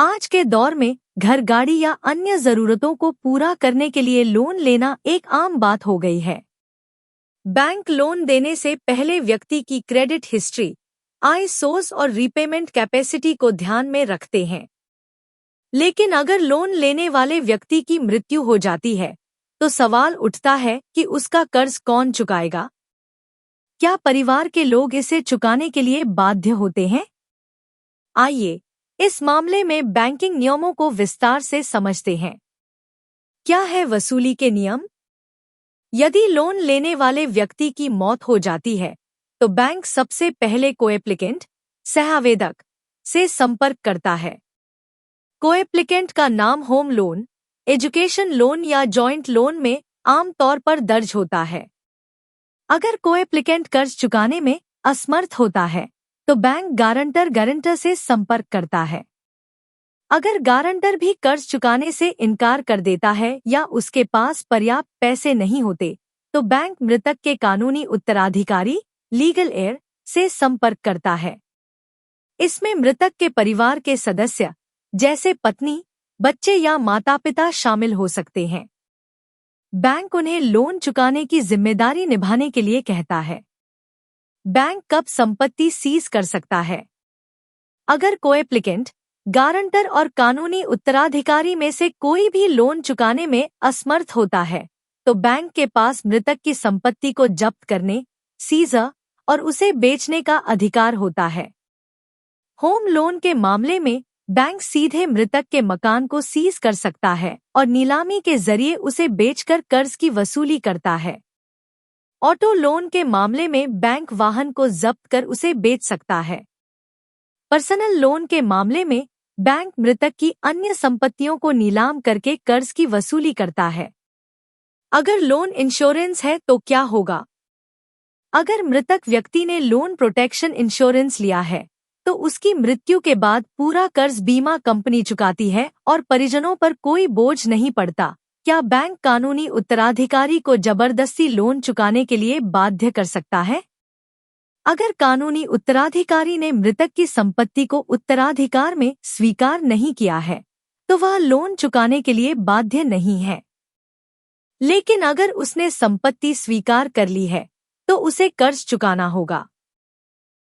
आज के दौर में घर, गाड़ी या अन्य जरूरतों को पूरा करने के लिए लोन लेना एक आम बात हो गई है। बैंक लोन देने से पहले व्यक्ति की क्रेडिट हिस्ट्री, आय सोर्स और रीपेमेंट कैपेसिटी को ध्यान में रखते हैं। लेकिन अगर लोन लेने वाले व्यक्ति की मृत्यु हो जाती है, तो सवाल उठता है कि उसका कर्ज कौन चुकाएगा? क्या परिवार के लोग इसे चुकाने के लिए बाध्य होते हैं? आइए इस मामले में बैंकिंग नियमों को विस्तार से समझते हैं। क्या है वसूली के नियम? यदि लोन लेने वाले व्यक्ति की मौत हो जाती है, तो बैंक सबसे पहले कोएप्लिकेंट, सह-आवेदक से संपर्क करता है। कोएप्लिकेंट का नाम होम लोन, एजुकेशन लोन या जॉइंट लोन में आमतौर पर दर्ज होता है। अगर कोएप्लिकेंट कर्ज चुकाने में असमर्थ होता है, तो बैंक गारंटर से संपर्क करता है। अगर गारंटर भी कर्ज चुकाने से इनकार कर देता है या उसके पास पर्याप्त पैसे नहीं होते, तो बैंक मृतक के कानूनी उत्तराधिकारी, लीगल हेयर से संपर्क करता है। इसमें मृतक के परिवार के सदस्य जैसे पत्नी, बच्चे या माता-पिता शामिल हो सकते हैं। बैंक उन्हें लोन चुकाने की जिम्मेदारी निभाने के लिए कहता है। बैंक कब संपत्ति सीज कर सकता है? अगर कोएप्लिकेंट, गारंटर और कानूनी उत्तराधिकारी में से कोई भी लोन चुकाने में असमर्थ होता है, तो बैंक के पास मृतक की संपत्ति को जब्त करने, सीजर और उसे बेचने का अधिकार होता है। होम लोन के मामले में बैंक सीधे मृतक के मकान को सीज कर सकता है और नीलामी के जरिए उसे बेचकर कर्ज की वसूली करता है। ऑटो लोन के मामले में बैंक वाहन को जब्त कर उसे बेच सकता है। पर्सनल लोन के मामले में बैंक मृतक की अन्य संपत्तियों को नीलाम करके कर्ज की वसूली करता है। अगर लोन इंश्योरेंस है तो क्या होगा? अगर मृतक व्यक्ति ने लोन प्रोटेक्शन इंश्योरेंस लिया है, तो उसकी मृत्यु के बाद पूरा कर्ज बीमा कंपनी चुकाती है और परिजनों पर कोई बोझ नहीं पड़ता। क्या बैंक कानूनी उत्तराधिकारी को जबरदस्ती लोन चुकाने के लिए बाध्य कर सकता है? अगर कानूनी उत्तराधिकारी ने मृतक की संपत्ति को उत्तराधिकार में स्वीकार नहीं किया है, तो वह लोन चुकाने के लिए बाध्य नहीं है। लेकिन अगर उसने संपत्ति स्वीकार कर ली है, तो उसे कर्ज चुकाना होगा।